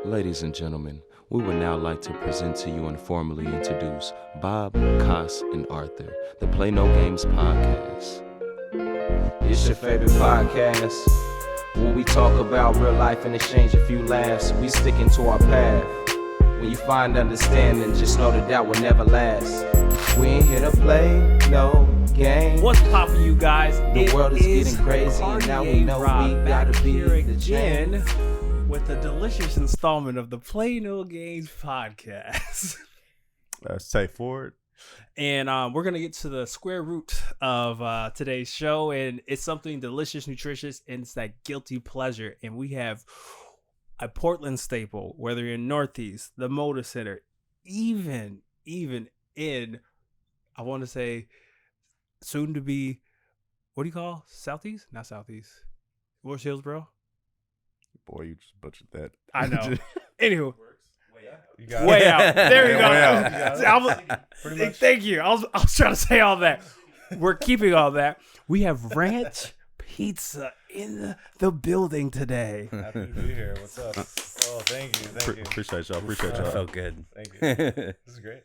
Ladies and gentlemen, we would now like to present to you and formally introduce Bob, Cos, and Arthur, the Play No Games podcast. It's your favorite podcast where we talk about real life and exchange a few laughs. We sticking to our path. When you find understanding, just know that will never last. We ain't here to play no game. What's poppin', you guys? The world is getting crazy, and now we know we gotta be here the again change. with a delicious installment of the Play No Games podcast. Say forward. And we're going to get to the square root of today's show. And it's something delicious, nutritious, and it's that guilty pleasure. And we have a Portland staple, whether you're in Northeast, the Motor Center, even in, I want to say, soon to be, what do you call? Southeast? Not Southeast. Where's Hillsboro? Boy, you just butchered that. I know. Anywho. You got Way it. out. There you go. Way out. See, thank you. I was trying to say all that. We're keeping all that. We have ranch pizza in the building today. Happy to be here. What's up? Oh, thank you. Appreciate y'all. Appreciate y'all. Felt good. Thank you. This is great.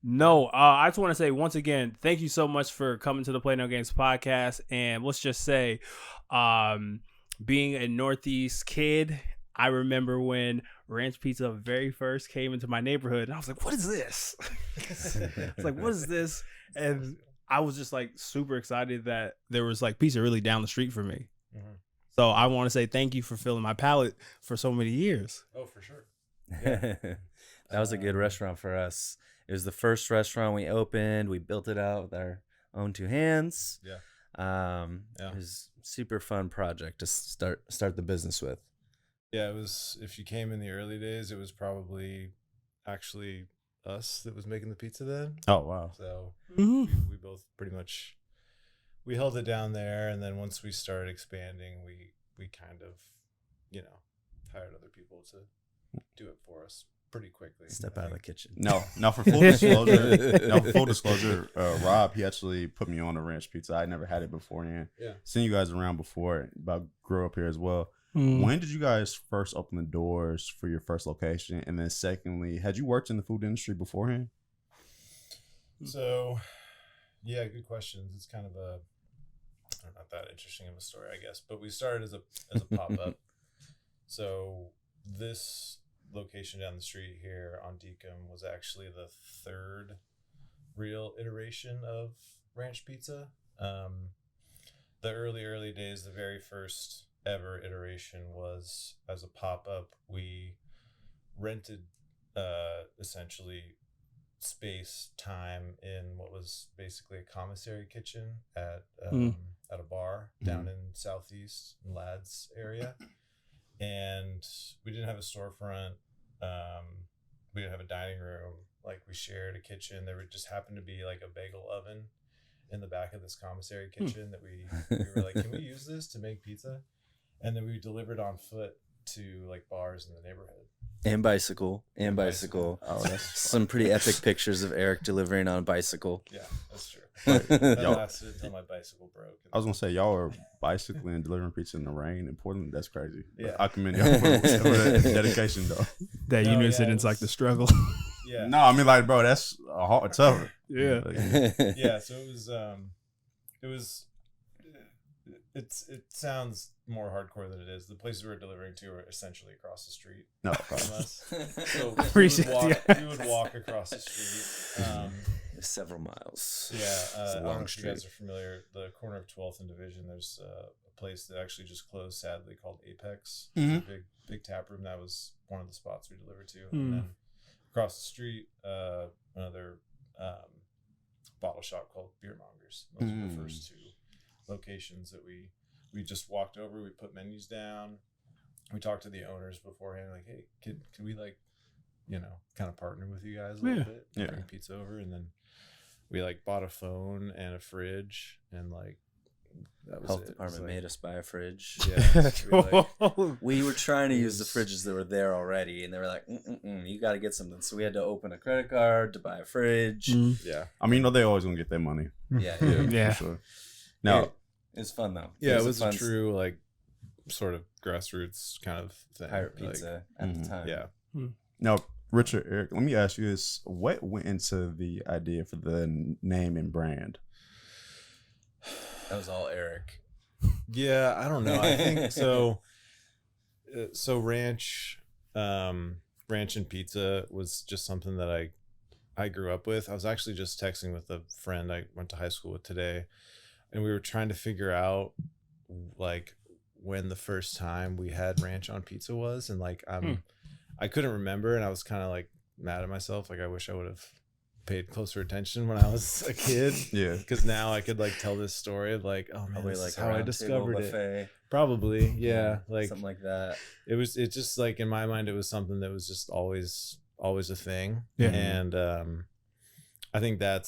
No, I just want to say once again, thank you so much for coming to the Play No Games podcast. And let's just say, being a Northeast kid, I remember when Ranch Pizza very first came into my neighborhood, and I was like, what is this? It's like, what is this? And I was just like super excited that there was like pizza really down the street for me. Mm-hmm. So I want to say thank you for filling my palate for so many years. Oh, for sure. Yeah. That was a good restaurant for us. It was the first restaurant we opened. We built it out with our own two hands. Yeah. It was a super fun project to start the business with. Yeah, it was. If you came in the early days, it was probably actually us that was making the pizza then. Oh, wow. So Mm-hmm. we both pretty much, we held it down there. And then once we started expanding, we kind of, hired other people to do it for us pretty quickly. Step out of the kitchen. No, for full disclosure, Rob, he actually put me on a ranch pizza. I never had it beforehand. Yeah. Seen you guys around before, but grew up here as well. Mm. When did you guys first open the doors for your first location? And then secondly, had you worked in the food industry beforehand? So, yeah, good questions. It's kind of not that interesting of a story, I guess. But we started as a pop-up. So this location down the street here on Deacon was actually the third real iteration of Ranch Pizza. The early days, the very first ever iteration was as a pop-up. We rented essentially time in what was basically a commissary kitchen at a bar down in Southeast Lads area, and we didn't have a storefront. We didn't have a dining room. Like, we shared a kitchen. There would just happen to be like a bagel oven in the back of this commissary kitchen that we were like, can we use this to make pizza? And then we delivered on foot to like bars in the neighborhood. And bicycle. Oh, that's Some pretty epic pictures of Eric delivering on a bicycle. Yeah, that's true. That lasted until my bicycle broke. I was gonna say, y'all are bicycling and delivering pizza in the rain in Portland. That's crazy. Yeah. I commend y'all for that dedication, though. That No, unison yeah, is like the struggle. Yeah. No, I mean, like, bro, that's tough. Yeah. Like, Yeah, so it sounds more hardcore than it is. The places we were delivering to are essentially across the street no, from us. So Appreciate we would walk across the street. Several miles. Yeah, It's a I don't long know if you guys street. are familiar. The corner of 12th and Division, there's a place that actually just closed, sadly, called Apex. It's a big tap room. That was one of the spots we delivered to. And then across the street, another bottle shop called Beer Mongers. Those were the first two locations that we just walked over. We put menus down. We talked to the owners beforehand, like, hey, can we kind of partner with you guys a little bit? Yeah. Bring pizza over. And then we bought a phone and a fridge, and that was Health it. department made us buy a fridge. Yeah. We were trying to use the fridges that were there already, and they were like, you got to get something. So we had to open a credit card to buy a fridge. Yeah. I mean, they always gonna get their money. Yeah. Yeah. For sure. Now, It's fun, though. Yeah, it was fun a true, sort of grassroots kind of thing. pirate pizza at the time. Yeah. Now, Richard, Eric, let me ask you this: what went into the idea for the name and brand? That was all Eric. Yeah, I don't know. I think so. So ranch and pizza was just something that I grew up with. I was actually just texting with a friend I went to high school with today, and we were trying to figure out like when the first time we had ranch on pizza was, and like I couldn't remember, and I was kind of like mad at myself. Like I wish I would have paid closer attention when I was a kid. Yeah, because now I could like tell this story of like, oh man, Probably this like is how I discovered it. buffet, Probably, yeah, like something like that. it just like in my mind it was something that was just always a thing. Yeah. And I think that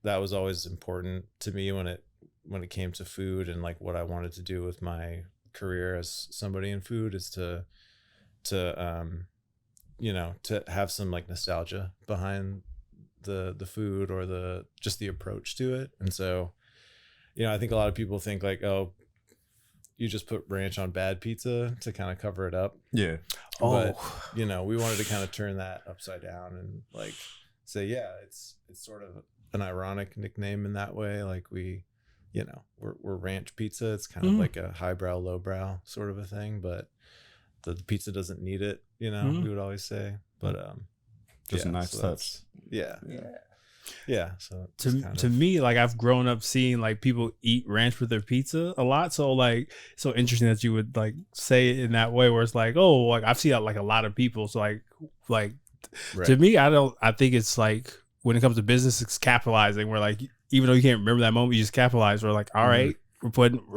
was always important to me when it came to food, and like what I wanted to do with my career as somebody in food is to you know, to have some like nostalgia behind the food or the approach to it. And so, you know, I think a lot of people think like, oh, you just put ranch on bad pizza to kind of cover it up. yeah. But, you know, we wanted to kind of turn that upside down and like say, yeah, it's sort of an ironic nickname in that way. Like we, you know, we're ranch pizza. It's kind of like a highbrow, lowbrow sort of a thing, but the pizza doesn't need it, you know, we would always say. But Just a nice so touch. Yeah. So To me, like I've grown up seeing like people eat ranch with their pizza a lot. So like, so interesting that you would like say it in that way, where it's like, oh, like I've seen like a lot of people. So like right. to me, I think it's like when it comes to business, it's capitalizing. Where like even though you can't remember that moment, you just capitalize. We're like, all right, we're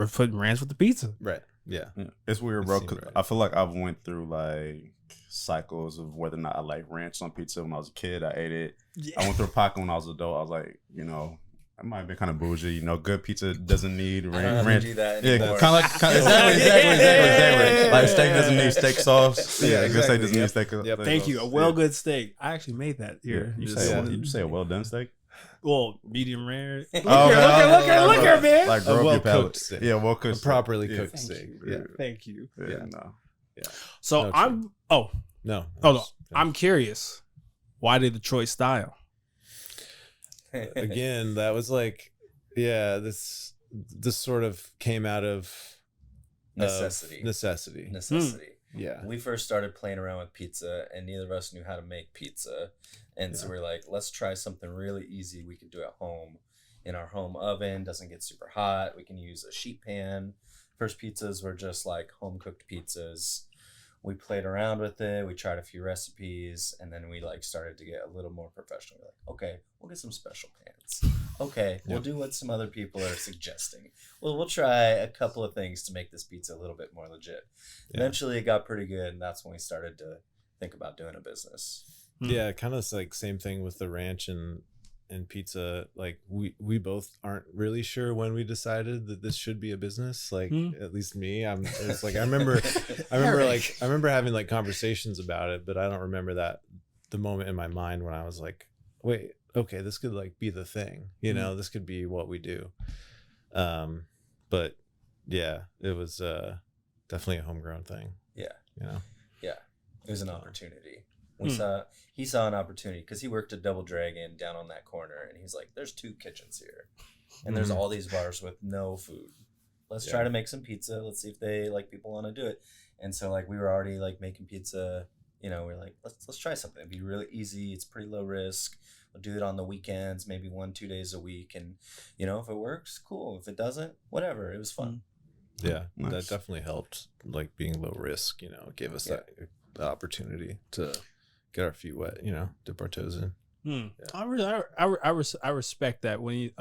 putting ranch with the pizza. Right. Yeah. It's weird, bro. That 'Cause seemed right. I feel like I've went through like cycles of whether or not I like ranch on pizza. When I was a kid, I ate it. Yeah. I went through a pocket when I was an adult. I was like, you know, I might have been kind of bougie. You know, good pizza doesn't need I don't have to ranch. do that Yeah, anymore. kind of like exactly. Like steak doesn't need steak sauce. Yeah, Yeah, good exactly. steak doesn't need Yep. steak. Yep. steak Thank you. A sauce. well good steak. I actually made that Yeah. here. You Just- say you say a well done steak. well, medium rare. Look Oh, here, okay. look here, man. Like A grow up your well-cooked palate. steak. Yeah, well A cooked, properly Yeah. cooked Thank steak. you. Yeah. Thank you. Yeah, Yeah. no. So No, I'm true. no. No. I'm curious. Why the Detroit style? Again, that was like, yeah, this sort of came out of Necessity. Necessity. Yeah. When we first started playing around with pizza, and neither of us knew how to make pizza, and so we're like, let's try something really easy we can do at home in our home oven. Doesn't get super hot. We can use a sheet pan. First pizzas were just like home cooked pizzas. We played around with it. We tried a few recipes, and then we like started to get a little more professional. We're like, okay, we'll get some special pans. Okay, we'll do what some other people are suggesting. Well, we'll try a couple of things to make this pizza a little bit more legit. Yeah. Eventually, it got pretty good, and that's when we started to think about doing a business. Yeah, kind of like same thing with the ranch and pizza. Like we both aren't really sure when we decided that this should be a business. Like at least me, it's like I remember having like conversations about it, but I don't remember the moment in my mind when I was like, wait, okay, this could like be the thing, you know, this could be what we do. But yeah, it was definitely a homegrown thing. Yeah. You know. Yeah, it was an opportunity. He saw an opportunity because he worked at Double Dragon down on that corner, and he's like, there's 2 kitchens here, and there's all these bars with no food. Let's try to make some pizza. Let's see if they like people want to do it. And so like we were already like making pizza, you know, we're like, let's try something. It'd be really easy. It's pretty low risk. We'll do it on the weekends, maybe 1-2 days a week, and you know, if it works, cool. If it doesn't, whatever. It was fun. Yeah, Nice. that definitely helped. Like being low risk, you know, it gave us that opportunity to get our feet wet, you know, dip our toes in. I respect that when you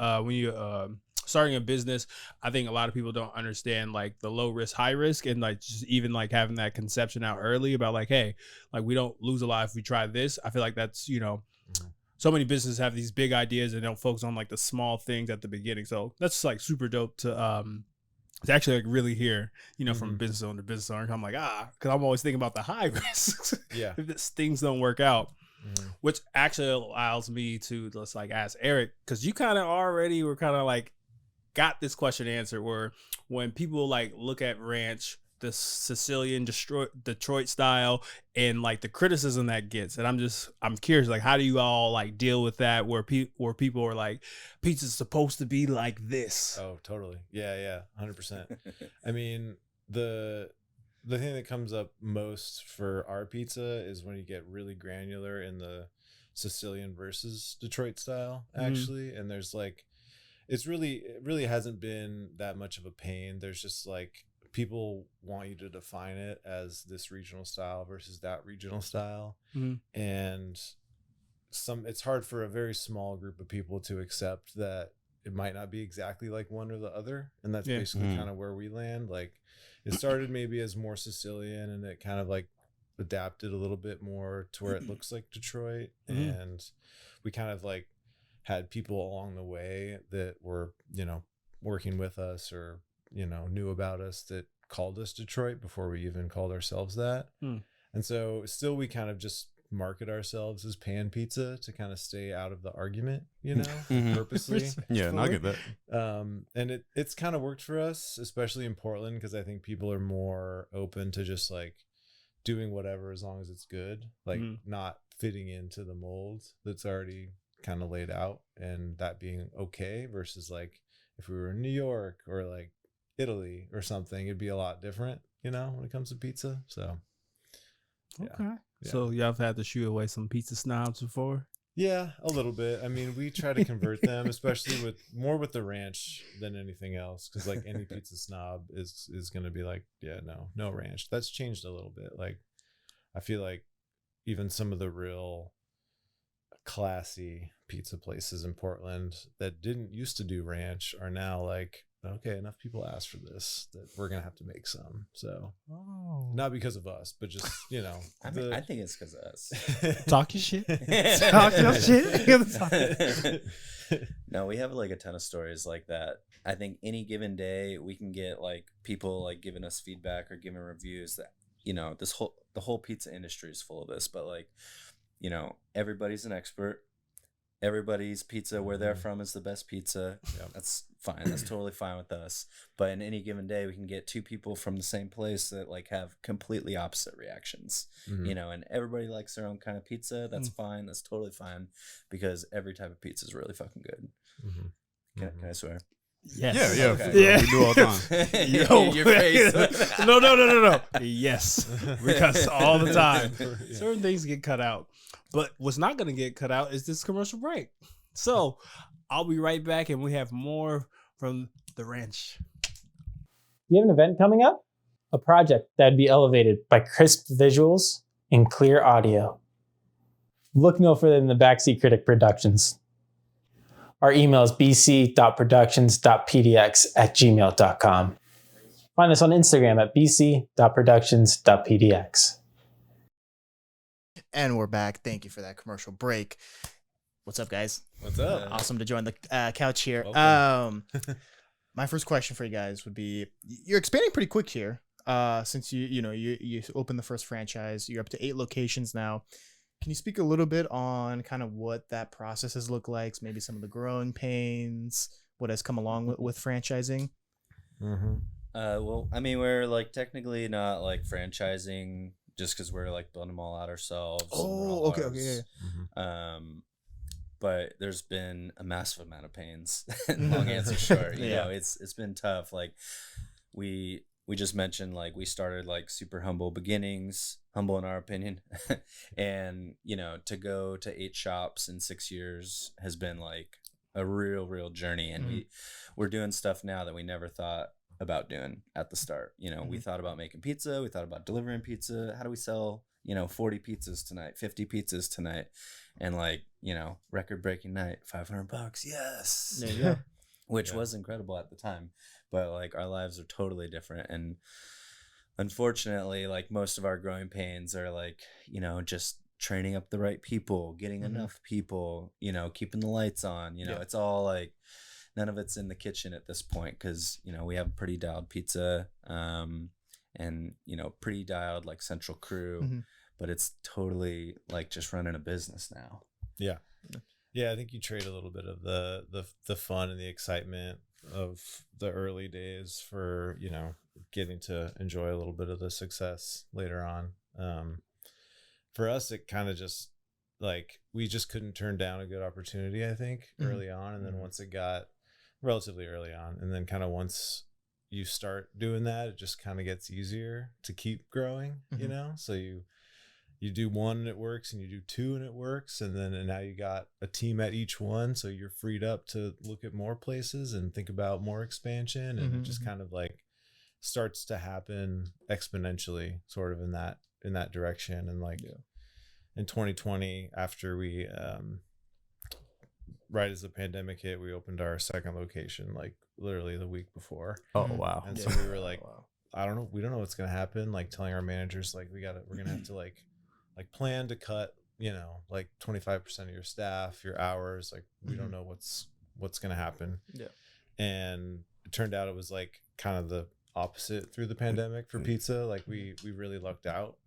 starting a business. I think a lot of people don't understand like the low risk, high risk, and like just even like having that conception out early about like, hey, like we don't lose a lot if we try this. I feel like that's, you know, so many businesses have these big ideas and don't focus on like the small things at the beginning. So that's like super dope to actually like really hear, you know, from business owner to business owner. I'm like, because I'm always thinking about the high risks. Yeah. If things don't work out, which actually allows me to just like ask Eric, because you kind of already were kind of like got this question answered, where when people like look at ranch, the Sicilian Detroit style and like the criticism that gets. And I'm curious, like, how do you all like deal with that where people are like, pizza's supposed to be like this? Oh, totally. Yeah, 100%. I mean, the thing that comes up most for our pizza is when you get really granular in the Sicilian versus Detroit style, actually. And there's like, it really hasn't been that much of a pain. There's just like, people want you to define it as this regional style versus that regional style. And it's hard for a very small group of people to accept that it might not be exactly like one or the other. And that's basically kind of where we land. Like, it started maybe as more Sicilian, and it kind of like adapted a little bit more to where it looks like Detroit. And we kind of like had people along the way that were, working with us or, knew about us that called us Detroit before we even called ourselves that. And so still we kind of just market ourselves as pan pizza to kind of stay out of the argument, purposely. Yeah, and I get that. And it's kind of worked for us, especially in Portland, because I think people are more open to just like doing whatever as long as it's good, like not fitting into the mold that's already kind of laid out, and that being okay, versus like if we were in New York or like Italy or something, it'd be a lot different, when it comes to pizza. So okay. So y'all have had to shoot away some pizza snobs before? Yeah, a little bit. I mean, we try to convert them, especially with the ranch than anything else, because like any pizza snob is going to be like, yeah, no ranch. That's changed a little bit. Like, I feel like even some of the real classy pizza places in Portland that didn't used to do ranch are now like, okay, enough people asked for this that we're gonna have to make some. So not because of us, but just I think it's because of us. Talk your shit. Talk your shit. No, we have like a ton of stories like that. I think any given day we can get like people like giving us feedback or giving reviews that the whole pizza industry is full of this, but like everybody's an expert. Everybody's pizza where they're from is the best pizza. That's fine. That's totally fine with us. But in any given day, we can get two people from the same place that like have completely opposite reactions, and everybody likes their own kind of pizza. That's fine. That's totally fine, because every type of pizza is really fucking good. Can I swear? Yes. Yeah. Okay. Yeah. We do all the time. Your face. No. Yes, because all the time certain things get cut out. But what's not going to get cut out is this commercial break. So I'll be right back, and we have more from the ranch. You have an event coming up? A project that'd be elevated by crisp visuals and clear audio. Look no further than the Backseat Critic Productions. Our email is bc.productions.pdx@gmail.com. Find us on Instagram at bc.productions.pdx. And we're back. Thank you for that commercial break. What's up, guys? What's up? Awesome to join the couch here. My first question for you guys would be: you're expanding pretty quick here. Since you opened the first franchise, you're up to 8 locations now. Can you speak a little bit on kind of what that process has looked like? Maybe some of the growing pains, what has come along with franchising? Well, I mean, we're like technically not like franchising just because we're like building them all out ourselves. Oh, okay, yeah. But there's been a massive amount of pains. Long answer short, you know, it's been tough. Like we just mentioned, like we started like super humble beginnings, humble in our opinion, and to go to 8 shops in 6 years has been like a real journey. And we're doing stuff now that we never thought about doing at the start. We thought about making pizza, we thought about delivering pizza. How do we sell 40 pizzas tonight, 50 pizzas tonight, and like record breaking night, $500, yes, There you go. which was incredible at the time. But like our lives are totally different, and unfortunately like most of our growing pains are like just training up the right people, getting enough people, keeping the lights on. It's all like none of it's in the kitchen at this point, because we have pretty dialed pizza, and pretty dialed like central crew, but it's totally like just running a business now. Yeah, I think you trade a little bit of the fun and the excitement the early days for, you know, getting to enjoy a little bit of the success later on. For us, it kind of just like we just couldn't turn down a good opportunity, I think, early on. And then once it got relatively early on, and then kind of once you start doing that, it just kind of gets easier to keep growing, you know? So you do one and it works, and you do two and it works, and now you got a team at each one, so you're freed up to look at more places and think about more expansion, and it just kind of like starts to happen exponentially sort of in that direction. And like in 2020, after we right as the pandemic hit, we opened our second location like literally the week before. Oh wow. And so we were like, I don't know, we don't know what's gonna happen, like telling our managers like we're gonna have to like plan to cut, you know, like 25% of your staff, your hours, like we don't know what's gonna happen. And it turned out it was like kind of the opposite through the pandemic for pizza. Like we really lucked out,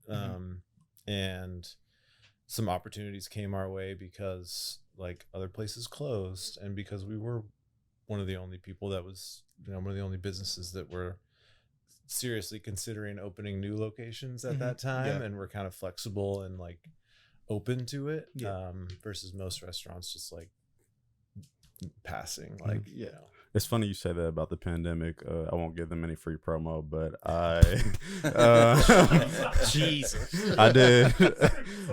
and some opportunities came our way because like other places closed, and because we were one of the only people that was, you know, one of the only businesses that were seriously considering opening new locations at that time, and we're kind of flexible and like open to it, versus most restaurants just like passing, like you know. It's funny you say that about the pandemic. I won't give them any free promo, but Jesus, I did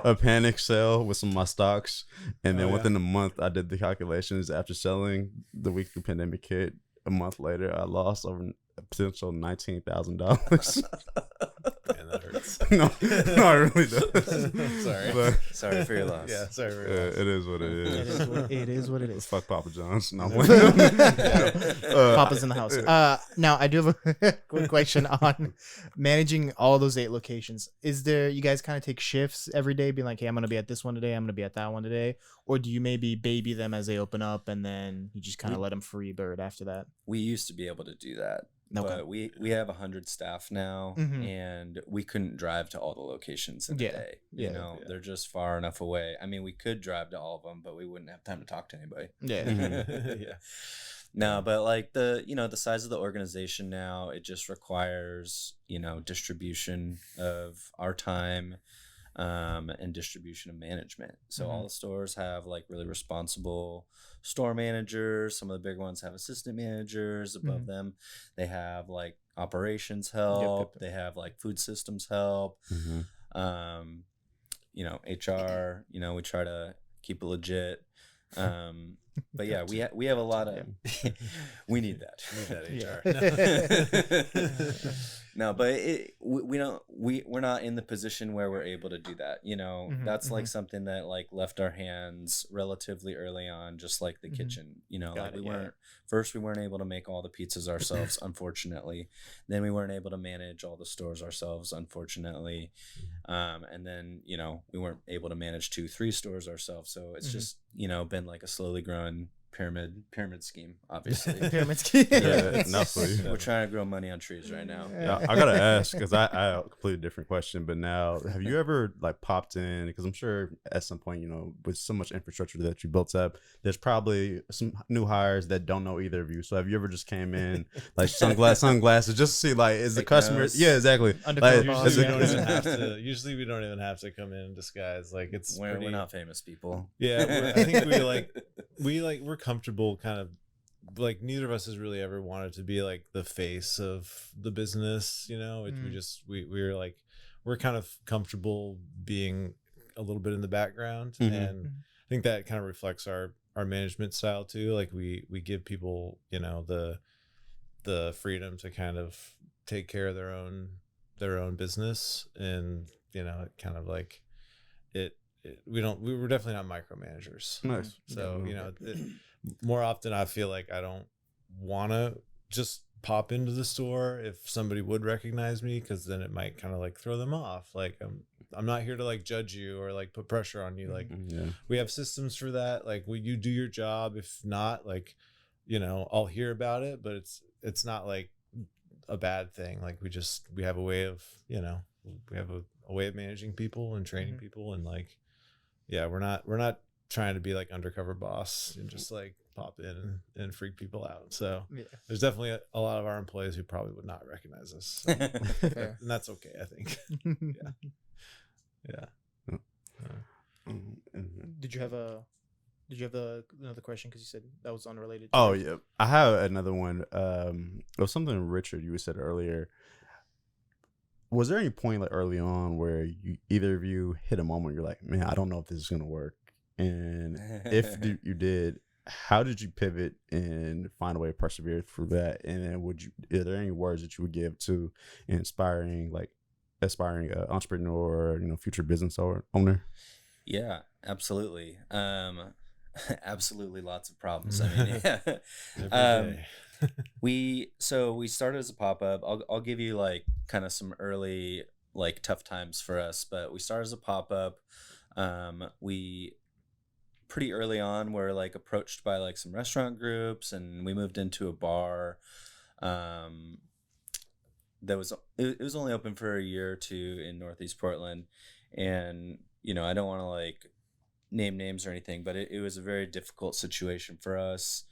a panic sale with some of my stocks, and then within a month, I did the calculations after selling the week the pandemic hit. A month later, I lost over a potential $19,000. Man, that hurts. No, it really does. Sorry. But, Sorry for your loss. Yeah, sorry for your loss. it is what it is. It is what it is. Fuck Papa John's. No, Papa's in the house. Now I do have a quick question on managing all those 8 locations. Is there, you guys kind of take shifts every day, being like, hey, I'm gonna be at this one today, I'm gonna be at that one today, or do you maybe baby them as they open up and then you just kind of let them free bird after that? We used to be able to do that. Okay. But we have 100 staff now, and we couldn't drive to all the locations in a day. You know, they're just far enough away. I mean, we could drive to all of them, but we wouldn't have time to talk to anybody. No, but like the size of the organization now, it just requires, you know, distribution of our time, and distribution of management. So all the stores have like really responsible store managers. Some of the bigger ones have assistant managers above them. They have like operations help. They have like food systems help. You know, HR, you know, we try to keep it legit. But yeah, we have a lot of we need that. HR. No, but we're not in the position where we're able to do that. You know, that's like something that like left our hands relatively early on, just like the kitchen. You know, like we weren't able to make all the pizzas ourselves, unfortunately. Then we weren't able to manage all the stores ourselves, unfortunately. And then, you know, we weren't able to manage 2-3 stores ourselves. So it's just, you know, been like a slowly growing pyramid scheme, obviously. Pyramid scheme. We're trying to grow money on trees right now. I gotta ask, because I have a completely different question, but now, have you ever like popped in, because I'm sure at some point, you know, with so much infrastructure that you built up, there's probably some new hires that don't know either of you. So have you ever just came in like sunglasses just to see like, is the customer exactly like, usually we don't even have to come in disguise. Like it's we're not famous people. Yeah, I think we're comfortable kind of like neither of us has really ever wanted to be like the face of the business, you know. We're like we're kind of comfortable being a little bit in the background, and I think that kind of reflects our management style too. Like we give people, you know, the freedom to kind of take care of their own business, and you know, it kind of like we were definitely not micromanagers. Nice. So, you know, more often I feel like I don't want to just pop into the store if somebody would recognize me, because then it might kind of like throw them off. Like I'm not here to like judge you or like put pressure on you. Like we have systems for that. Like will you do your job? If not, like, you know, I'll hear about it, but it's not like a bad thing. Like we have a way of, you know, we have a way of managing people and training people, and like, yeah, we're not trying to be like undercover boss and just like pop in and freak people out. So Yeah. there's definitely a lot of our employees who probably would not recognize us. So, Fair. and that's okay, I think. Yeah. Did you have another question? Because you said that was unrelated. Oh yeah, I have another one. It was something Richard you said earlier. Was there any point like early on where you either of you hit a moment where you're like, man, I don't know if this is gonna work, and if you did, how did you pivot and find a way to persevere through that? And then are there any words that you would give to an aspiring entrepreneur, or future business owner? Yeah, absolutely. Absolutely lots of problems. I mean, Every day. we started as a pop-up. I'll give you like kind of some early like tough times for us, but we started as a pop-up. We pretty early on were like approached by like some restaurant groups, and we moved into a bar. It was only open for a year or two in Northeast Portland, and I don't want to like name names or anything, but it was a very difficult situation for us,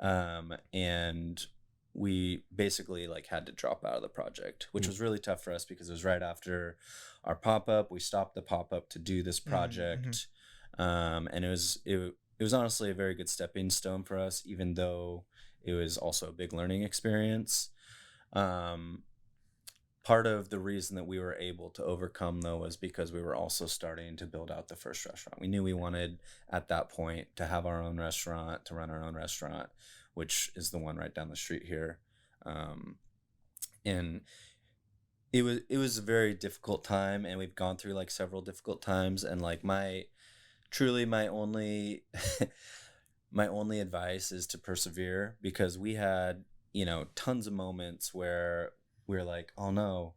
and we basically like had to drop out of the project, which was really tough for us because it was right after our pop-up. We stopped the pop-up to do this project, and it was honestly a very good stepping stone for us, even though it was also a big learning experience. Part of the reason that we were able to overcome, though, was because we were also starting to build out the first restaurant. We knew we wanted, at that point, to have our own restaurant, to run our own restaurant, which is the one right down the street here. And it was a very difficult time, and we've gone through like several difficult times. And like my only my only advice is to persevere, because we had tons of moments where we're like, oh no,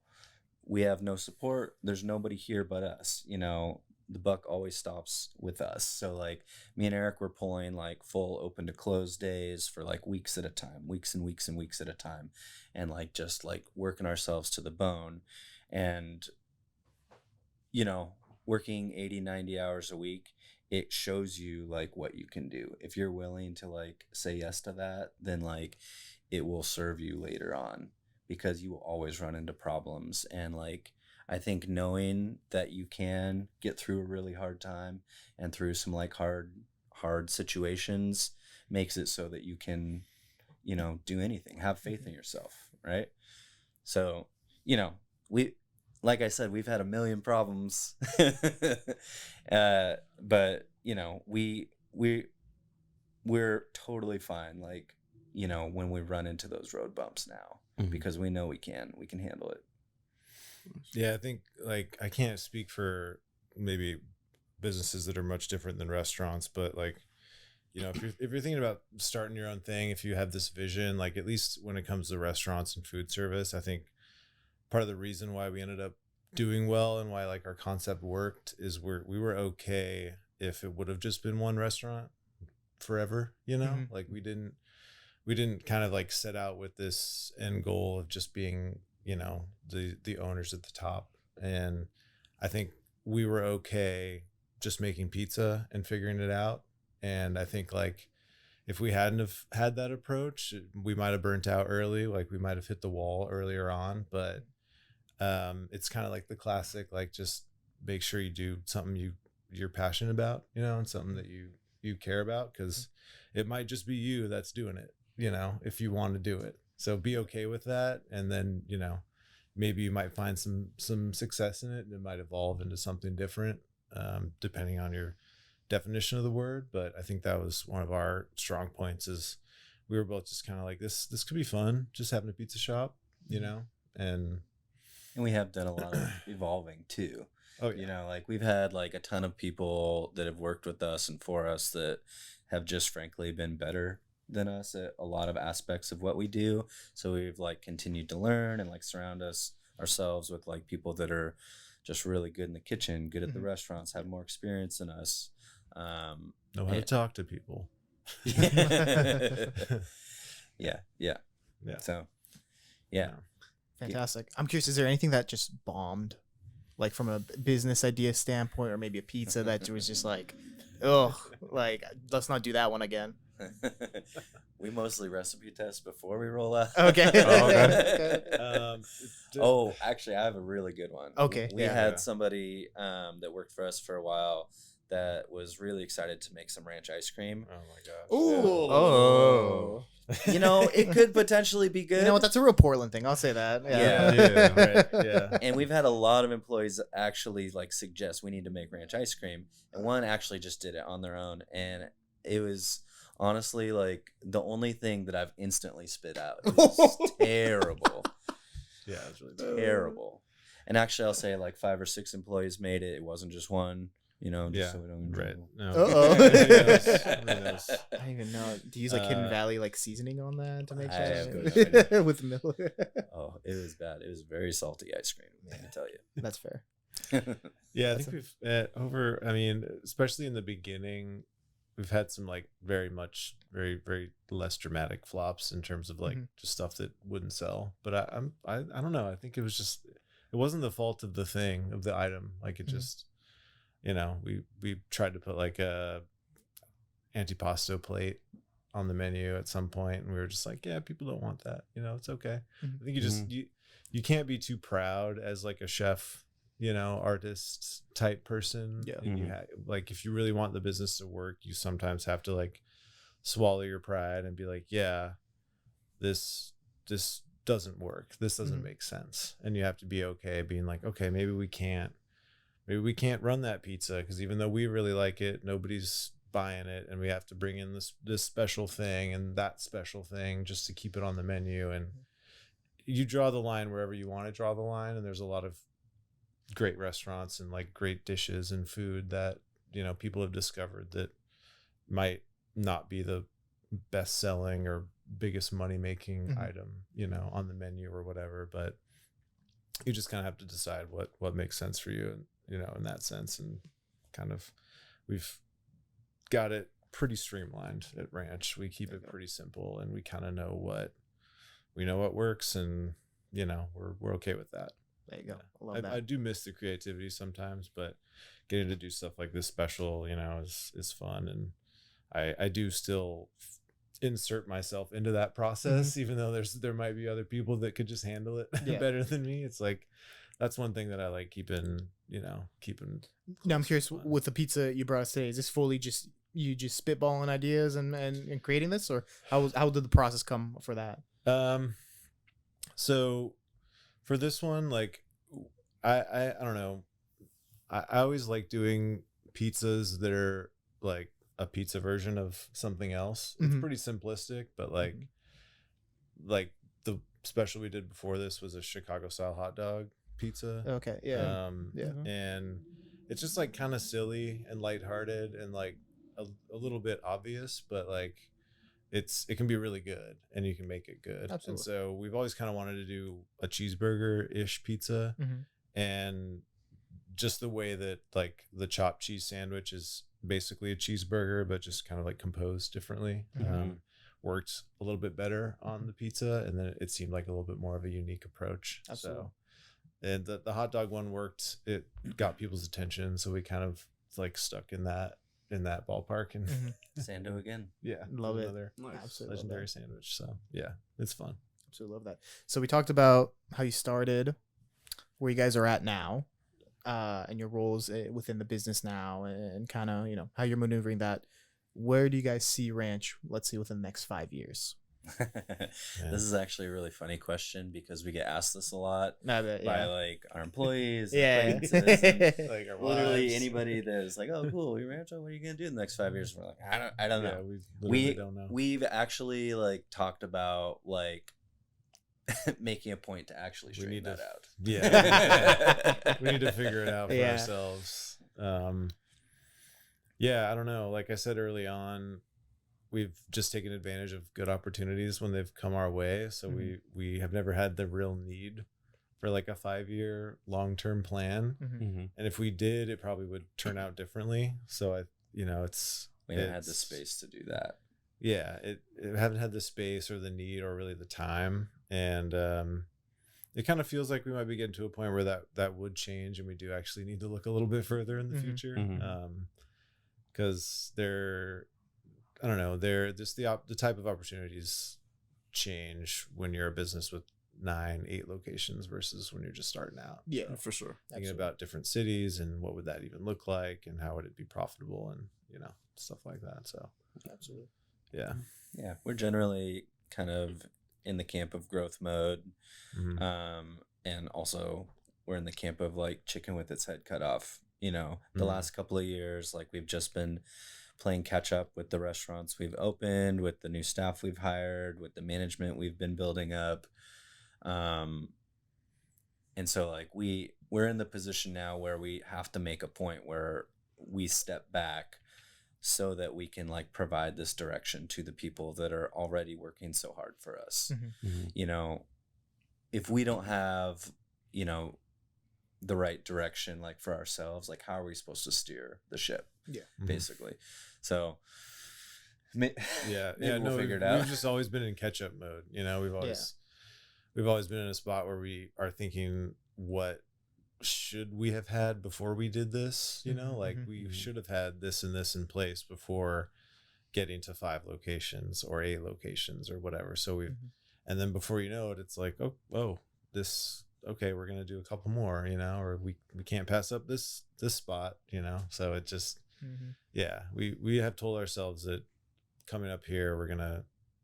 we have no support. There's nobody here but us. The buck always stops with us. So like me and Eric were pulling like full open to close days for like weeks at a time, weeks and weeks and weeks at a time. And like just like working ourselves to the bone, and, working 80, 90 hours a week, it shows you like what you can do. If you're willing to like say yes to that, then like it will serve you later on, because you will always run into problems. And like, I think knowing that you can get through a really hard time and through some like hard situations makes it so that you can, do anything, have faith in yourself. Right. So, like I said, we've had a million problems, but we're totally fine. Like, when we run into those road bumps now, because we know we can handle it. Yeah, I think like I can't speak for maybe businesses that are much different than restaurants, but like, if you're thinking about starting your own thing, if you have this vision, like at least when it comes to restaurants and food service, I think part of the reason why we ended up doing well and why like our concept worked is we were okay if it would have just been one restaurant forever, like we didn't kind of like set out with this end goal of just being, the owners at the top. And I think we were okay just making pizza and figuring it out. And I think like if we hadn't have had that approach, we might have burnt out early. Like we might have hit the wall earlier on, but it's kind of like the classic, like just make sure you do something you're passionate about, and something that you care about, because it might just be you that's doing it, if you want to do it. So be okay with that. And then, maybe you might find some success in it, and it might evolve into something different, depending on your definition of the word. But I think that was one of our strong points, is we were both just kind of like, this could be fun, just having a pizza shop, and we have done a lot of evolving too. Oh yeah. Like we've had like a ton of people that have worked with us and for us that have just frankly been better than us at a lot of aspects of what we do. So we've like continued to learn and like surround ourselves with like people that are just really good in the kitchen, good at the restaurants, have more experience than us. Know how to talk to people. Yeah. So, yeah. Fantastic. I'm curious, is there anything that just bombed, like from a business idea standpoint, or maybe a pizza that was just like, Ugh, like let's not do that one again. We mostly recipe test before we roll out. Okay. Oh, actually, I have a really good one. Okay, We yeah. had somebody that worked for us for a while that was really excited to make some ranch ice cream. Oh my gosh. Ooh. Oh. You know, it could potentially be good. You know what? That's a real Portland thing. I'll say that. Yeah. Right. Yeah. And we've had a lot of employees actually like suggest we need to make ranch ice cream, and one actually just did it on their own, and it was honestly like the only thing that I've instantly spit out. It was terrible. Yeah, it's really bad. Terrible. And actually, I'll say like 5 or 6 employees made it. It wasn't just one. You know, just Yeah, so we don't get in right. trouble. No. Uh-oh. Who knows? Who knows? I don't even know. Do you use like Hidden Valley like seasoning on that to make I have no sure? With milk. Oh, it was bad. It was very salty ice cream. Let me tell you. That's fair. Yeah, I think we've I mean, especially in the beginning, we've had some like very very less dramatic flops in terms of like just stuff that wouldn't sell. But I don't know. I think it wasn't the fault of the thing, of the item. Like it just, you know, we tried to put like a antipasto plate on the menu at some point, and we were just like, yeah, people don't want that. You know, it's okay. I think you can't be too proud as like a chef, you know, artist type person. Yeah. And you like, if you really want the business to work, you sometimes have to like swallow your pride and be like, yeah, this doesn't work. This doesn't make sense. And you have to be okay being like, okay, maybe we can't run that pizza because even though we really like it, nobody's buying it, and we have to bring in this special thing and that special thing just to keep it on the menu. And you draw the line wherever you want to draw the line, and there's a lot of great restaurants and like great dishes and food that, you know, people have discovered that might not be the best selling or biggest money making item, you know, on the menu or whatever, but you just kind of have to decide what makes sense for you, and you know, in that sense. And kind of we've got it pretty streamlined at Ranch. We keep it pretty simple, and we kind of know what works, and you know, we're okay with that. There you go. I love that. I do miss the creativity sometimes, but getting to do stuff like this special, you know, is fun. And I do still insert myself into that process, even though there might be other people that could just handle it better than me. It's like, that's one thing that I like keeping. Now I'm curious, with the pizza you brought us today, is this fully just you just spitballing ideas and creating this, or how did the process come for that? So for this one, like I don't know, I always like doing pizzas that are like a pizza version of something else. It's pretty simplistic, but like the special we did before this was a Chicago style hot dog pizza. Okay. Yeah. And it's just like kind of silly and lighthearted and like a little bit obvious, but like it can be really good, and you can make it good. Absolutely. And so we've always kind of wanted to do a cheeseburger-ish pizza, and just the way that like the chopped cheese sandwich is basically a cheeseburger, but just kind of like composed differently, worked a little bit better on the pizza, and then it seemed like a little bit more of a unique approach. Absolutely. So, and the hot dog one worked. It got people's attention, so we kind of like stuck in that ballpark. And Sando again. yeah, Love it. another Absolutely legendary love sandwich. So yeah, it's fun. Absolutely love that. So we talked about how you started, where you guys are at now, and your roles within the business now, and kind of, you know, how you're maneuvering that. Where do you guys see Ranch, let's see, within the next 5 years? This is actually a really funny question because we get asked this a lot by like our employees, Yeah. acquaintances, and Like our literally wives. anybody that's like, oh cool, you're Rancho, what are you gonna do in the next 5 years? And we're like, I don't know. We literally don't know. We've actually like talked about like making a point to actually straighten need that to- out. Yeah, we need to figure it out for Yeah. ourselves. Yeah, I don't know. Like I said early on, we've just taken advantage of good opportunities when they've come our way. So we have never had the real need for like a 5-year long-term plan. And if we did, it probably would turn out differently. So we haven't had the space to do that. Yeah, it haven't had the space or the need or really the time. And it kind of feels like we might be getting to a point where that would change, and we do actually need to look a little bit further in the future. because I don't know, they're just the type of opportunities change when you're a business with 9-8 locations versus when you're just starting out. Yeah, For sure. Thinking about different cities and what would that even look like and how would it be profitable and stuff like that. So absolutely. yeah. Yeah, we're generally kind of in the camp of growth mode. And also we're in the camp of like chicken with its head cut off. The last couple of years, like we've just been playing catch up with the restaurants we've opened, with the new staff we've hired, with the management we've been building up. And so like we're in the position now where we have to make a point where we step back so that we can like provide this direction to the people that are already working so hard for us. If we don't have, the right direction, like for ourselves, like how are we supposed to steer the ship? Yeah. Basically. So We'll figure it out. We've just always been in catch-up mode. We've always been in a spot where we are thinking, what should we have had before we did this? We should have had this and this in place before getting to 5 locations or 8 locations or whatever. So and then before you know it, it's like, we're going to do a couple more, or we can't pass up this spot, so it just, we have told ourselves that coming up here, we're going to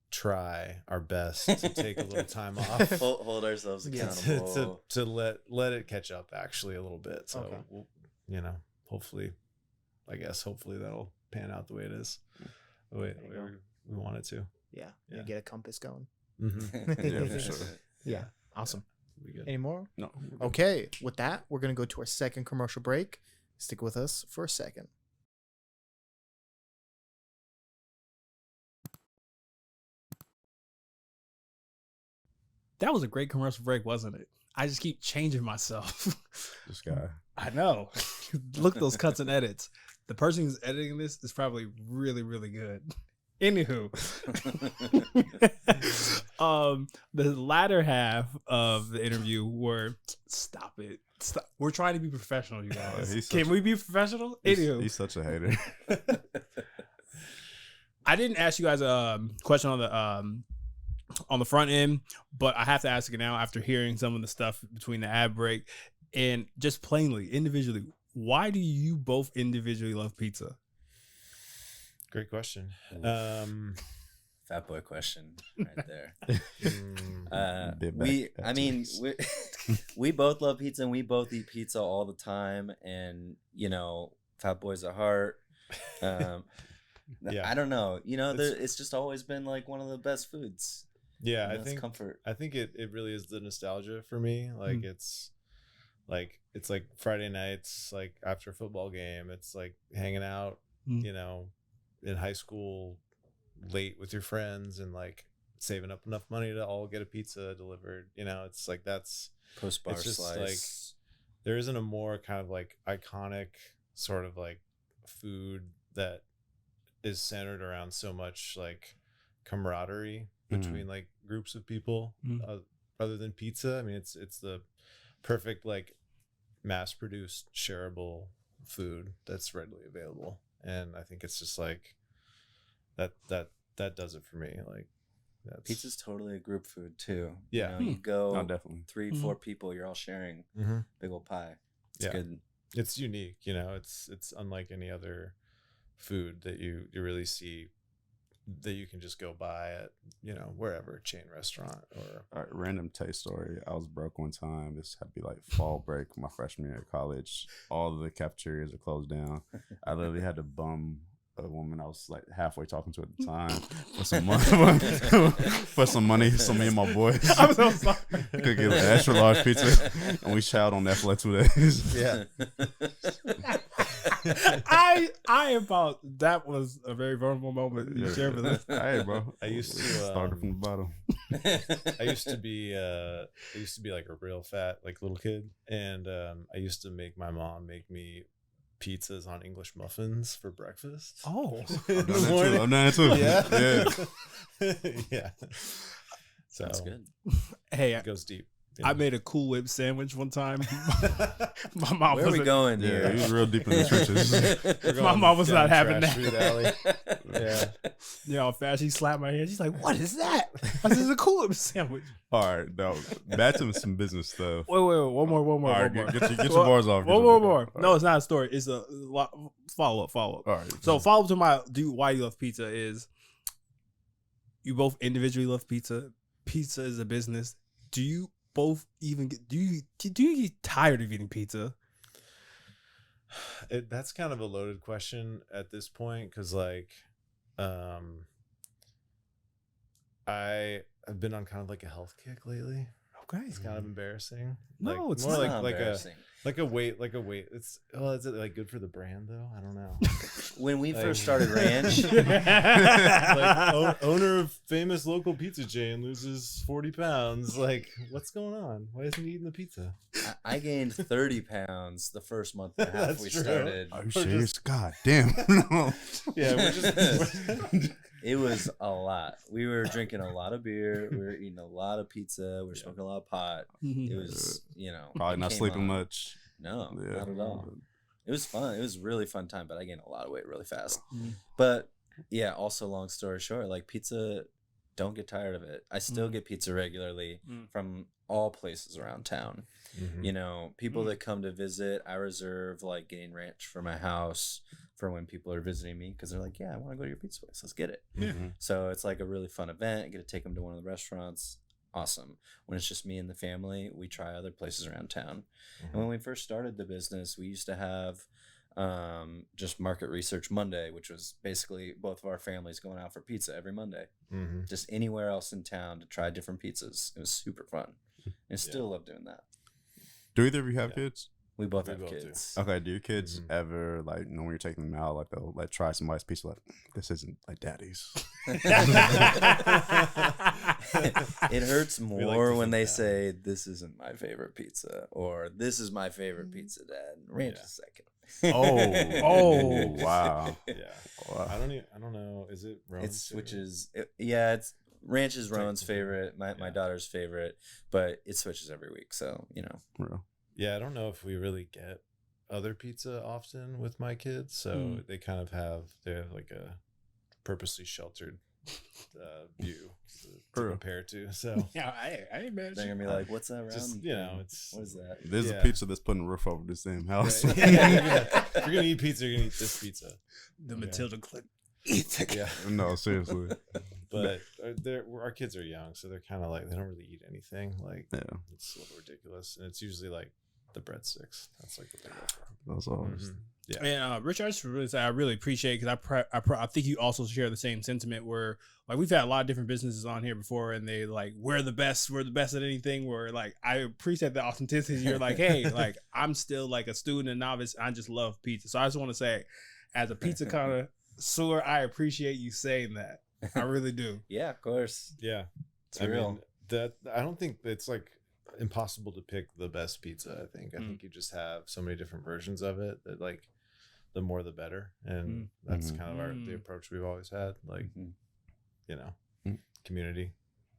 try our best to take a little time off, hold ourselves accountable to let it catch up actually a little bit. So we'll, hopefully that'll pan out the way it is, the way we want it to. Yeah. Get a compass going. Yeah, for sure. Yeah. Awesome. Be good. Any more? No. Okay. With that, we're going to go to our second commercial break. Stick with us for a second. That was a great commercial break, wasn't it? I just keep changing myself. This guy. I know. Look at those cuts and edits. The person who's editing this is probably really, really good. Anywho, the latter half of the interview stop it. Stop. We're trying to be professional, you guys. Can we be professional? Anywho, He's such a hater. I didn't ask you guys a question on the front end, but I have to ask it now after hearing some of the stuff between the ad break and just plainly, individually. Why do you both individually love pizza? Great question. Fat boy question right there. We both love pizza and we both eat pizza all the time, and fat boys at heart. I don't know. It's just always been like one of the best foods. Yeah, I think comfort. I think it really is the nostalgia for me. Like it's like Friday nights, like after a football game, it's like hanging out, in high school late with your friends and like saving up enough money to all get a pizza delivered. It's like that's post-bar it's just slice. Like there isn't a more kind of like iconic sort of like food that is centered around so much like camaraderie between like groups of people other than pizza. I mean, it's the perfect like mass-produced shareable food that's readily available, and I think it's just like that does it for me. Like pizza's totally a group food too. Yeah. You go definitely 3-4 people, you're all sharing big old pie. It's good. It's unique, it's unlike any other food that you really see that you can just go buy at wherever, chain restaurant or All right, random taste story. I was broke one time. This had to be like fall break, my freshman year of college. All of the cafeterias are closed down. I literally had to bum a woman I was like halfway talking to at the time for some money. For some money, so me and my boys I'm so sorry. could get an extra large pizza, and we chowed on that for like 2 days. yeah. I about that was a very vulnerable moment you shared with us. Hey, bro. I used to started from the bottom. I used to be like a real fat like little kid, and I used to make my mom make me pizzas on English muffins for breakfast. Oh, I've done that too. Yeah. So That's good. Hey, it goes deep. I made a Cool Whip sandwich one time. My mom Where are we wasn't- going Yeah, here? he was real deep in the trenches. My mom was not having that. Food alley. Yeah. You know, fast. She slapped my hand. She's like, "What is that?" I said, "It's a Cool Whip sandwich." All right, now back to some business stuff. Wait, one more. All right, One more. get your bars off. One more. No, it's not a story. It's a follow up. All right. So follow up to my why you love pizza is you both individually love pizza. Pizza is a business. Do you both even do you get tired of eating pizza? That's kind of a loaded question at this point because like I've been on kind of like a health kick lately. Okay. It's kind of embarrassing. No, like, it's more not like embarrassing. a weight. Is it like good for the brand though? I don't know. When we Like- first started Ranch, Like owner of famous local pizza chain loses 40 pounds. Like, what's going on? Why isn't he eating the pizza? I gained 30 pounds the first month and a half That's we true. started. Are you serious? God damn. No. Yeah, we're just It was a lot. We were drinking a lot of beer. We were eating a lot of pizza. We were smoking a lot of pot. It was, Probably it not came sleeping on. much. No, Yeah. not at all. It was fun. It was a really fun time, but I gained a lot of weight really fast. Mhm. But yeah, also long story short, like pizza, don't get tired of it. I still get pizza regularly from all places around town. Mhm. You know, people that come to visit, I reserve like getting ranch for my house for when people are visiting me because they're like, yeah, I want to go to your pizza place. Let's get it. Mhm. So it's like a really fun event. I get to take them to one of the restaurants. Awesome. When it's just me and the family, we try other places around town. And when we first started the business, we used to have just market research Monday, which was basically both of our families going out for pizza every Monday, Mhm. just anywhere else in town to try different pizzas. It was super fun. And still love doing that. Do either of you have kids? We both We have both do. kids. Okay, do your kids Mhm. ever like when you're taking them out, like they'll like try somebody's pizza, like this isn't like daddy's? It hurts like more to when think they that. say this isn't my favorite pizza or this is my favorite pizza, Dad. Ranch Yeah. is second. Oh. Wow. Yeah. Wow. I don't know. Is it Rowan's It favorite? switches. It's Ranch is Rowan's Technically. favorite, my Yeah. daughter's favorite, but it switches every week. So Real. Yeah, I don't know if we really get other pizza often with my kids, so they kind of have like a purposely sheltered view to True. compare to. So Yeah, I ain't mad. they're gonna be like, "What's that round? just it's What is that?" There's Yeah. a pizza that's putting a roof over the same house. Right. If you're gonna eat pizza, you're gonna eat this pizza. The Yeah. Matilda Clinton. Yeah, No, seriously. but our kids are young, so they're kind of like they don't really eat anything. Like Yeah, it's a little ridiculous, and it's usually like the breadsticks. That's like what they go for. that's all. Mhm. Yeah. And Rich, I just really say I really appreciate because I think you also share the same sentiment where like we've had a lot of different businesses on here before and they like we're the best at anything. Where like I appreciate the authenticity. You're like, hey, like I'm still like a student and novice. I just love pizza. So I just want to say, as a pizza connoisseur, I appreciate you saying that. I really do. Yeah, of course. Yeah, It's I real. mean, that I don't think it's like impossible to pick the best pizza. I think you just have so many different versions of it that like the more the better, and that's Mhm. kind of the approach we've always had. Like Mhm. community.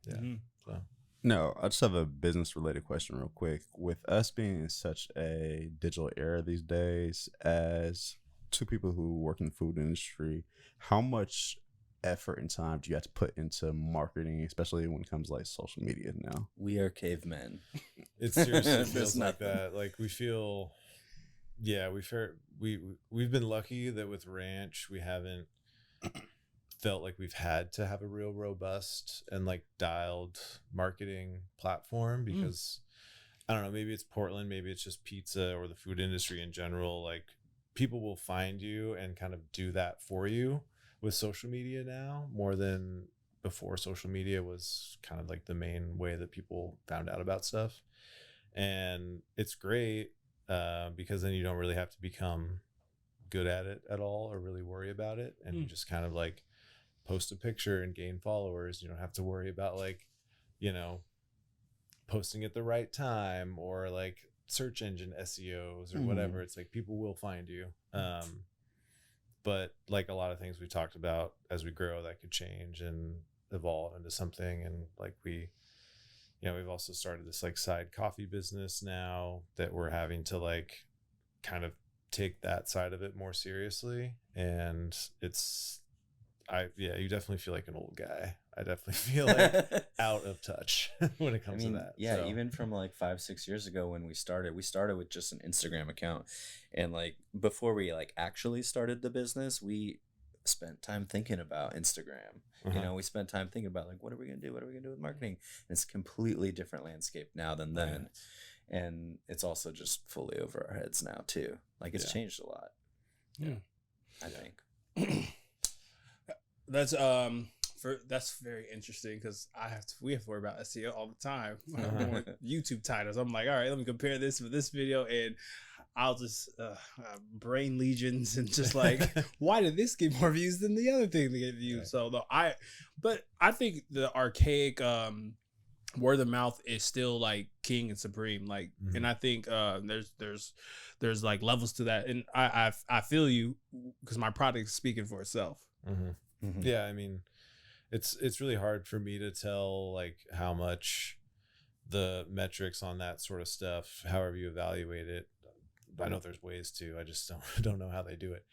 Yeah. Mhm. So No, I just have a business related question real quick. With us being in such a digital era these days, as two people who work in the food industry, how much effort and time do you have to put into marketing, especially when it comes to like social media now? We are cavemen. it seriously There's feels like nothing. that. Like we feel, yeah, we've been lucky that with Ranch we haven't felt like we've had to have a real robust and like dialed marketing platform because I don't know, maybe it's Portland, maybe it's just pizza or the food industry in general. Like people will find you and kind of do that for you with social media now more than before. Social media was kind of like the main way that people found out about stuff. And it's great because then you don't really have to become good at it at all or really worry about it. And you just kind of like post a picture and gain followers. You don't have to worry about like, posting at the right time or like search engine SEOs or whatever. It's like people will find you. But like a lot of things we talked about as we grow, that could change and evolve into something. And like we, we've also started this like side coffee business now that we're having to like kind of take that side of it more seriously. And you definitely feel like an old guy. I definitely feel like out of touch when it comes to that. Yeah, So, even from like 5-6 years ago when we started with just an Instagram account. And like before we like actually started the business, we spent time thinking about Instagram. We spent time thinking about like, what are we gonna do with marketing? And it's a completely different landscape now than then. And it's also just fully over our heads now too. Like it's changed a lot. I think. That's very interesting because we have to worry about SEO all the time. Doing YouTube titles. I'm like, all right, let me compare this with this video, and I'll just brain legions and just like, why did this get more views than the other thing to get views? Right. So but I think the archaic word of mouth is still like king and supreme. Like, and I think there's like levels to that, and I feel you because my product is speaking for itself. Yeah, I mean, it's really hard for me to tell like how much the metrics on that sort of stuff, however you evaluate it. I know there's ways to, I just don't know how they do it.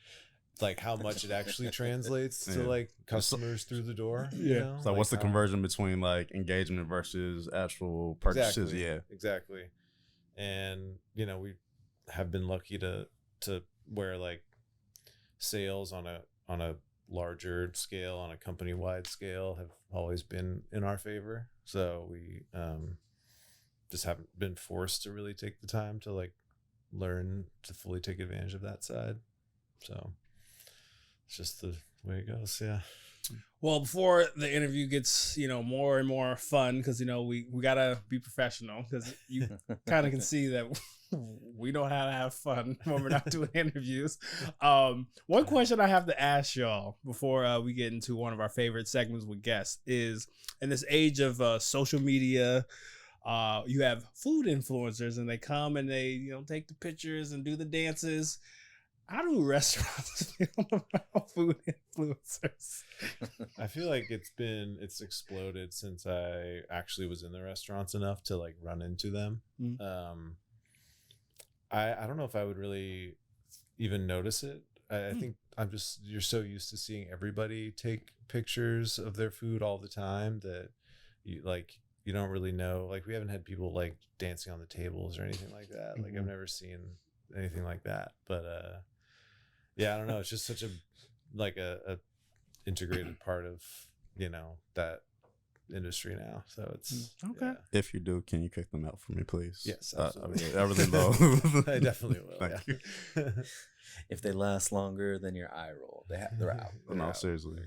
Like how much it actually translates to like customers through the door. You know? So like what's the conversion between like engagement versus actual purchases? Exactly. And we have been lucky to where like sales on a larger scale, on a company-wide scale, have always been in our favor. So we just haven't been forced to really take the time to like learn to fully take advantage of that side. So it's just the way it goes. Yeah. Well, before the interview gets more and more fun, because we gotta be professional, because you kind of can see that we know how to have fun when we're not doing interviews. One question I have to ask y'all before we get into one of our favorite segments with guests is, in this age of social media, you have food influencers, and they come and they take the pictures and do the dances. How do restaurants feel about food influencers? I feel like it's exploded since I actually was in the restaurants enough to like run into them. I don't know if I would really even notice it. I think you're so used to seeing everybody take pictures of their food all the time that you don't really know. Like, we haven't had people like dancing on the tables or anything like that. Like, I've never seen anything like that. But yeah, I don't know. It's just such a integrated part of that industry now. So it's okay. Yeah. If you do, can you kick them out for me, please? Yes, absolutely. I really love. I definitely will. Thank you. If they last longer than your eye roll, they're out. No, seriously.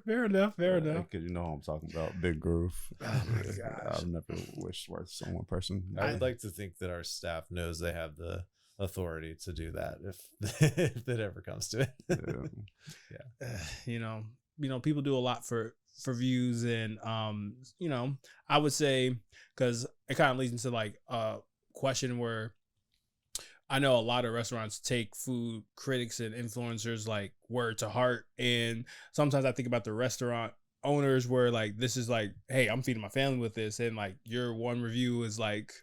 Fair enough. Because you know what I'm talking about. Big groove. Oh my gosh. I've never wished worse on one person. I would like to think that our staff knows they have the authority to do that if it ever comes to it. People do a lot for views, and I would say, because it kind of leads into like a question where I know a lot of restaurants take food critics and influencers like word to heart, and sometimes I think about the restaurant owners where like, this is like, hey, I'm feeding my family with this, and like your one review is like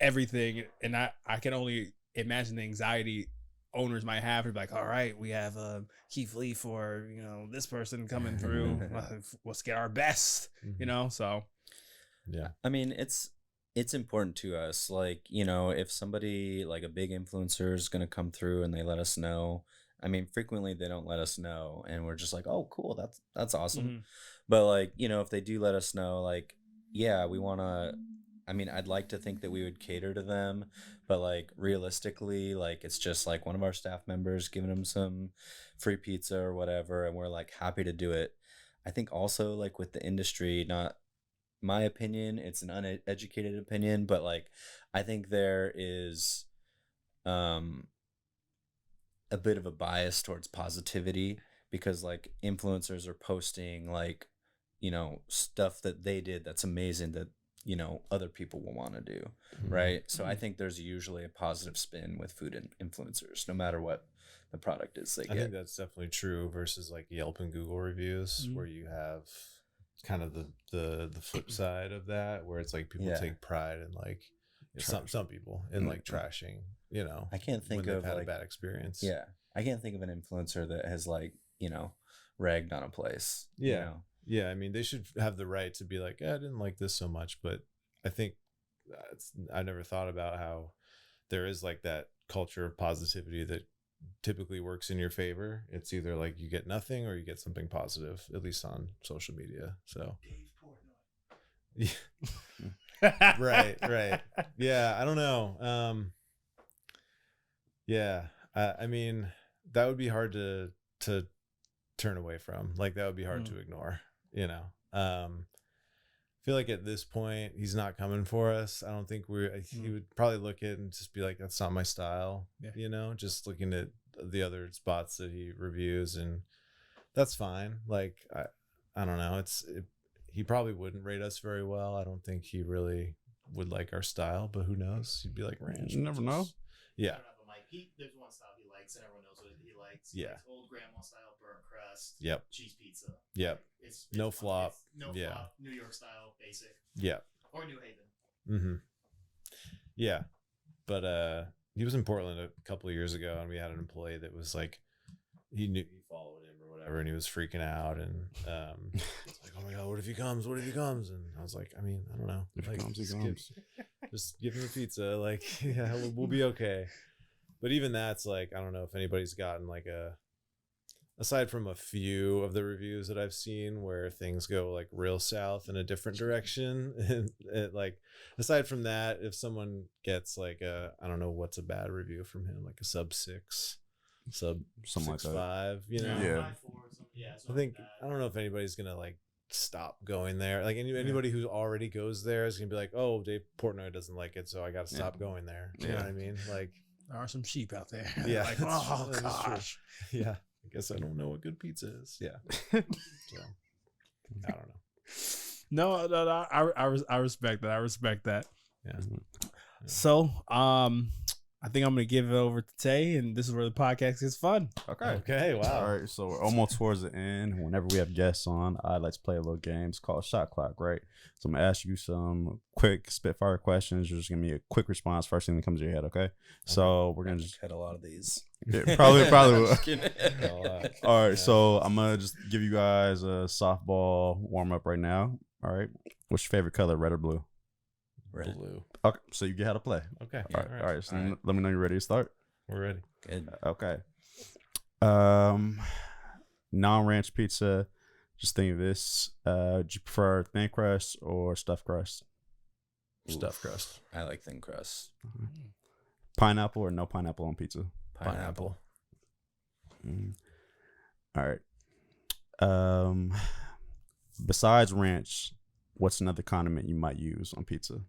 everything, and I can only imagine the anxiety owners might have. They're like, all right, we have Keith Lee for this person coming through. Let's get our best, So yeah, I mean, it's important to us. Like, if somebody like a big influencer is gonna come through and they let us know. I mean, frequently they don't let us know, and we're just like, oh, cool, that's awesome. But like, if they do let us know, like, yeah, we wanna. I mean, I'd like to think that we would cater to them, but like realistically, like it's just like one of our staff members giving them some free pizza or whatever, and we're like happy to do it. I think also like with the industry, not my opinion, it's an uneducated opinion, but like I think there is a bit of a bias towards positivity, because like influencers are posting like stuff that they did that's amazing that other people will want to do, right? So I think there's usually a positive spin with food influencers, no matter what the product is they get. I think that's definitely true versus like Yelp and Google reviews, where you have kind of the flip side of that, where it's like people Yeah. take pride in like some people in like trashing, you know. I can't think when of they've had like a bad experience. yeah, I can't think of an influencer that has like ragged on a place. you Yeah. know? Yeah, I mean, they should have the right to be like, I didn't like this so much, but I think I never thought about how there is like that culture of positivity that typically works in your favor. It's either like you get nothing or you get something positive, at least on social media. So yeah. right. Yeah, I don't know. Yeah, I mean, that would be hard to turn away from. Like that would be hard to ignore, you know. I feel like at this point he's not coming for us. I don't think he would probably look at it and just be like, that's not my style. Yeah. You know, just looking at the other spots that he reviews, and that's fine. Like I don't know. He probably wouldn't rate us very well. I don't think he really would like our style, but who knows? He'd be like ranch. You never know. Yeah. There's one style he likes, and everyone knows what he likes. Yeah. He likes old grandma style burnt crust. Yep. Cheese pizza. Yep. It's No flop. No Yeah. flop. New York style, basic, Yeah. or New Haven. Mm-hmm. Yeah. But he was in Portland a couple of years ago, and we had an employee that was like, he followed him or whatever, and he was freaking out, and it's like, oh my god, what if he comes? What if he comes? And I was like, I mean, I don't know. If like, he comes, he just comes. just give him a pizza. Like, yeah, we'll be okay. But even that's like, I don't know if anybody's gotten like aside from a few of the reviews that I've seen where things go like real south in a different direction. And like, aside from that, if someone gets like I don't know what's a bad review from him, like a sub 6, sub Something like that. 6.5, you know? Yeah. I think, I don't know if anybody's going to like stop going there. Like anybody who already goes there is going to be like, oh, Dave Portnoy doesn't like it, so I got to stop going there. You know what I mean? Like, There are some sheep out there. yeah. Like, that's- oh that is true. gosh. Yeah. I guess I don't know what good pizza is. Yeah. So, I don't know. No, I respect that. I respect that. Yeah. So, I think I'm gonna give it over to Tay, and this is where the podcast gets fun. Okay. Wow. All right, so we're almost towards the end. Whenever we have guests on, I like to play a little game. It's called Shot Clock, right? So I'm gonna ask you some quick spitfire questions. You're just gonna give me a quick response, first thing that comes to your head, okay? So we're gonna just had a lot of these. yeah, probably will. Just kidding. All right, so I'm gonna just give you guys a softball warm up right now. All right, what's your favorite color, red or blue? Red. Blue. Okay, so you get how to play. Okay. All right. So let me know you're ready to start. We're ready. Good. Okay. Non-ranch pizza. Just think of this. Do you prefer thin crust or stuffed crust? Stuffed crust. I like thin crust. Pineapple or no pineapple on pizza? Pineapple. All right. Besides ranch, what's another condiment you might use on pizza?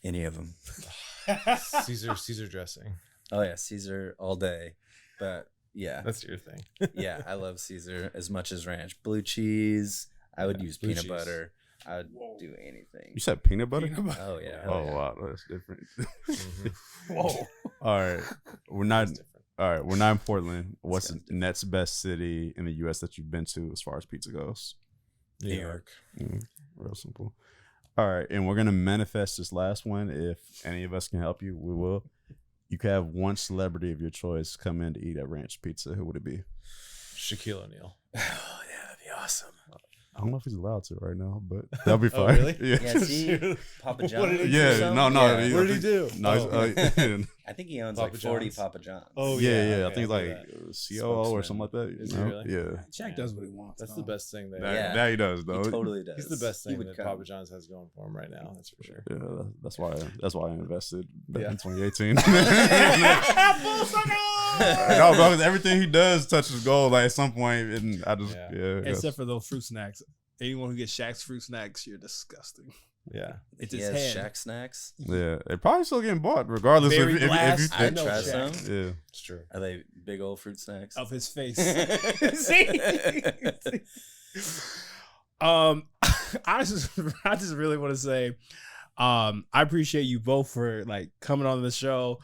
Any of them. Caesar dressing. Oh yeah, Caesar all day. But yeah, That's your thing. yeah, I love Caesar as much as ranch. Blue cheese. I would use blue peanut cheese. butter. I would do anything. You said peanut butter? Oh yeah. Oh yeah. wow, that's different. Whoa. All right, we're not. That's different. All right, we're not in Portland. What's guy's the next best city in the U.S. that you've been to as far as pizza goes? New York. Real simple. All right, and we're gonna manifest this last one. If any of us can help you, we will. You can have one celebrity of your choice come in to eat at Ranch Pizza. Who would it be? Shaquille O'Neal. Oh yeah, that'd be awesome. I don't know if he's allowed to right now, but that'll be Oh, fine. really? Yeah. Yeah, see, Papa John's. did he do? or Yeah, something? no. Yeah. What did he do? No, he's- I think he owns Papa like 40 John's? Papa John's. Oh, yeah. okay, I think he's like that. COO or something like that. Is you he know? really? Yeah. Shaq does what he wants. That's though. the best thing that That he does, though. He totally does. he's the best He thing would that come. Papa John's has going for him right now. That's for sure. Yeah, that's why I invested back Yeah. in 2018. No, bro, 'cause everything he does touches gold. Like at some point, and I just Yeah. Except for those fruit snacks. Anyone who gets Shaq's fruit snacks, you're disgusting. Yeah. It's He his has head. Shack snacks. yeah, they're probably still getting bought regardless Berry if you blast. I'd know try Shaq. some. yeah. It's true. Are they big old fruit snacks? Of his face. See? I just really want to say, I appreciate you both for like coming on the show,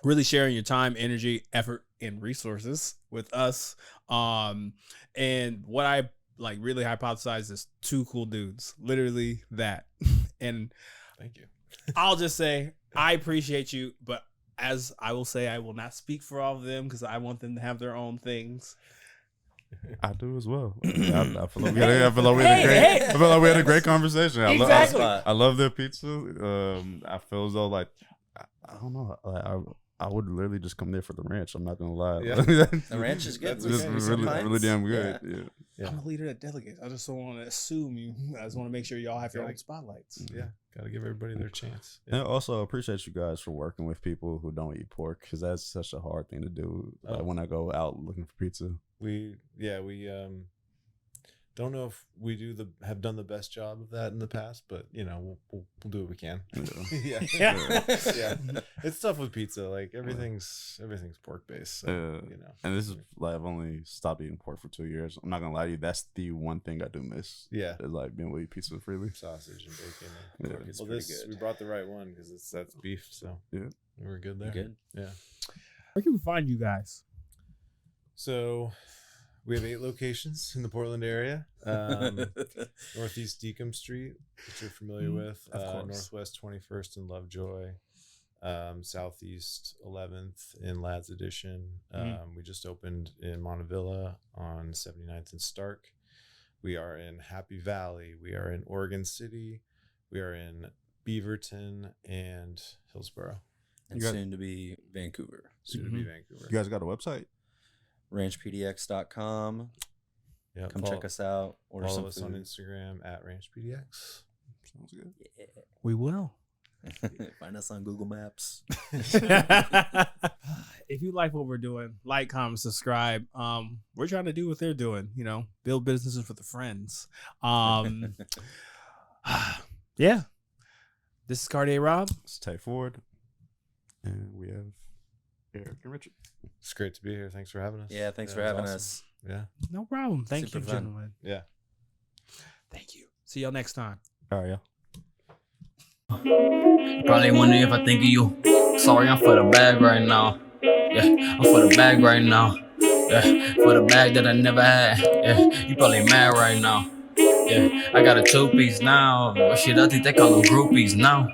really sharing your time, energy, effort, and resources with us. And what I like really hypothesized as two cool dudes. Literally that. And Thank you. I'll just say I appreciate you, but as I will say, I will not speak for all of them because I want them to have their own things. I do as well. I feel like we had a great conversation. Exactly. I love their pizza. I feel as though like I don't know. I would literally just come there for the ranch. I'm not gonna lie. Yeah. The ranch is good. That's It's okay. really damn good. Yeah. Yeah. I'm a leader that delegates. I just don't want to assume you. I just want to make sure y'all have your own spotlights. Yeah, gotta give everybody their chance. And I also appreciate you guys for working with people who don't eat pork because that's such a hard thing to do. Oh. Like when I go out looking for pizza. We don't know if we have done the best job of that in the past, but you know we'll do what we can. Yeah. Yeah. It's tough with pizza. Like everything's pork based. So, you know. And this is like I've only stopped eating pork for 2 years. I'm not gonna lie to you. That's the one thing I do miss. Yeah. Is like being able to eat pizza freely. Sausage and bacon. Yeah. And It's well, pretty this good. we brought the right one because that's beef. So Yeah. we're good there. Good. Yeah. Where can we find you guys? So we have 8 locations in the Portland area. Northeast Deacom Street, which you're familiar with. of course. Northwest 21st in Lovejoy. Southeast 11th in Lads Edition. We just opened in Montevilla on 79th and Stark. We are in Happy Valley. We are in Oregon City. We are in Beaverton and Hillsborough. And You got- soon to be Vancouver. Soon to be Vancouver. You guys got a website? ranchpdx.com. Yeah, Come check us out. Order Follow some us on food. Instagram at ranchpdx. Sounds good. We will. Find us on Google Maps. If you like what we're doing, like, comment, subscribe. We're trying to do what they're doing, you know, build businesses for the friends. Yeah. This is Cartier Rob. It's Tay Ford. And we have Eric and Richard. It's great to be here. Thanks for having us. Yeah, thanks for it was having awesome. us. Yeah. No problem. Thank Super you, fun. gentlemen. Yeah. Thank you. See y'all next time. All right, y'all. Probably wondering if I think of you. Sorry, I'm for the bag right now. Yeah, I'm for the bag right now. Yeah, for the bag that I never had. Yeah, you probably mad right now. Yeah, I got a 2-piece now. Shit, I think they call them groupies now.